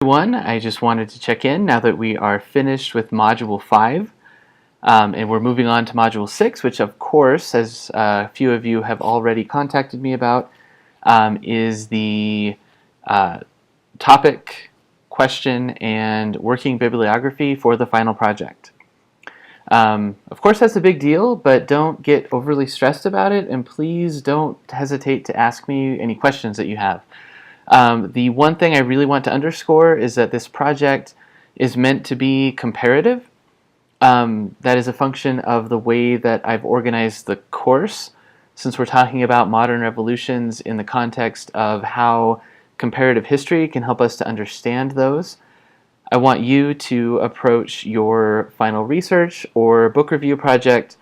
everyone. I just wanted to check in now that we are finished with Module 5 and we're moving on to Module 6, which of course, as a few of you have already contacted me about, is the topic, question, and working bibliography for the final project. Of course that's a big deal, but don't get overly stressed about it, and please don't hesitate to ask me any questions that you have. The one thing I really want to underscore is that this project is meant to be comparative. That is a function of the way that I've organized the course, since we're talking about modern revolutions in the context of how comparative history can help us to understand those. I want you to approach your final research or book review project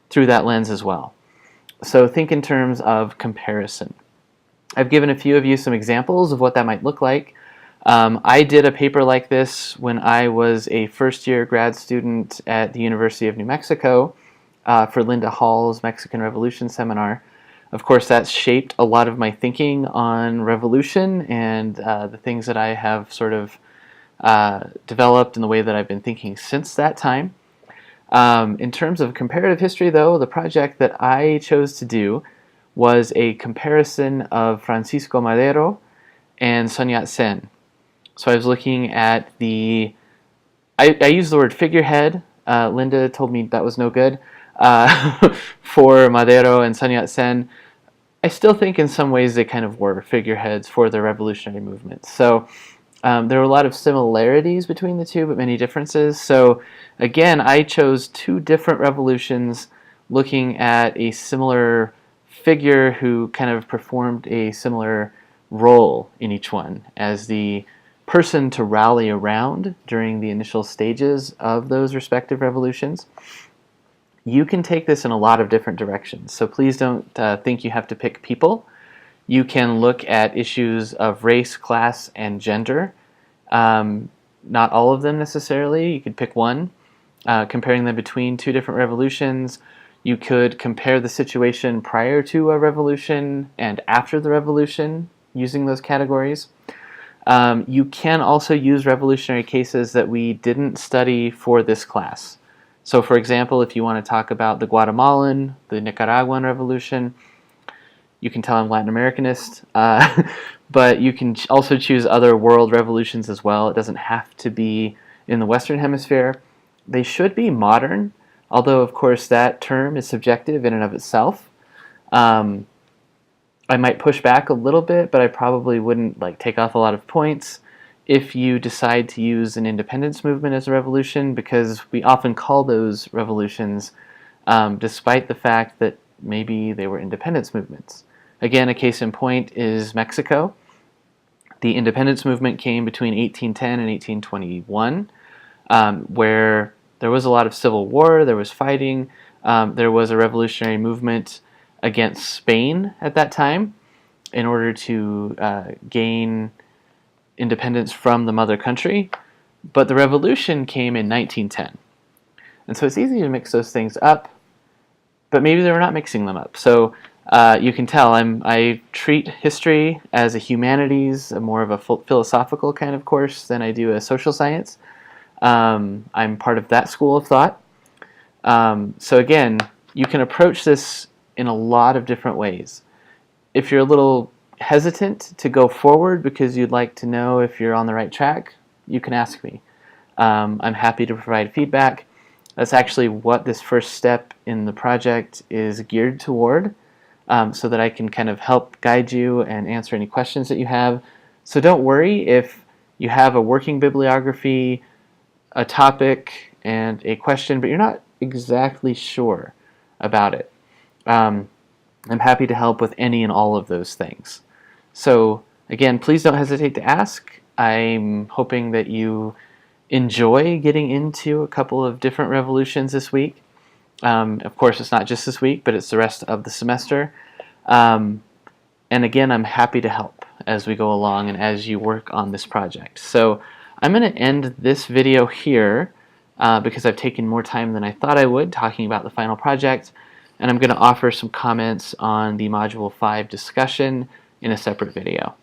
through that lens as well. So think in terms of comparison. I've given a few of you some examples of what that might look like. I did a paper like this when I was a first-year grad student at the University of New Mexico for Linda Hall's Mexican Revolution seminar. Of course, that's shaped a lot of my thinking on revolution and the things that I have sort of developed in the way that I've been thinking since that time. In terms of comparative history, though, the project that I chose to do was a comparison of Francisco Madero and Sun Yat-sen. So I was looking at I used the word figurehead. Linda told me that was no good for Madero and Sun Yat-sen. I still think in some ways they kind of were figureheads for the revolutionary movement. So there were a lot of similarities between the two, but many differences. So again, I chose two different revolutions looking at a similar figure who kind of performed a similar role in each one as the person to rally around during the initial stages of those respective revolutions. You can take this in a lot of different directions, so please don't think you have to pick people. You can look at issues of race, class, and gender. Not all of them necessarily. You could pick one, comparing them between two different revolutions. You could compare the situation prior to a revolution and after the revolution using those categories. You can also use revolutionary cases that we didn't study for this class. So for example, if you want to talk about the Guatemalan, the Nicaraguan revolution, you can tell I'm Latin Americanist, but you can also choose other world revolutions as well. It doesn't have to be in the Western Hemisphere. They should be modern, although of course that term is subjective in and of itself. I might push back a little bit, but I probably wouldn't take off a lot of points if you decide to use an independence movement as a revolution, because we often call those revolutions despite the fact that maybe they were independence movements. Again, a case in point is Mexico. The independence movement came between 1810 and 1821, where there was a lot of civil war, there was fighting, there was a revolutionary movement against Spain at that time in order to gain independence from the mother country, but the revolution came in 1910. And so it's easy to mix those things up, but maybe they were not mixing them up. So you can tell I treat history as a humanities, more of a philosophical kind of course than I do a social science. I'm part of that school of thought. So again, you can approach this in a lot of different ways. If you're a little hesitant to go forward because you'd like to know if you're on the right track, you can ask me. I'm happy to provide feedback. That's actually what this first step in the project is geared toward, so that I can kind of help guide you and answer any questions that you have. So don't worry if you have a working bibliography, a topic, and a question, but you're not exactly sure about it. I'm happy to help with any and all of those things. So again, please don't hesitate to ask. I'm hoping that you enjoy getting into a couple of different revolutions this week. Of course, it's not just this week, but it's the rest of the semester. And again, I'm happy to help as we go along and as you work on this project. So I'm going to end this video here because I've taken more time than I thought I would talking about the final project. And I'm going to offer some comments on the Module 5 discussion in a separate video.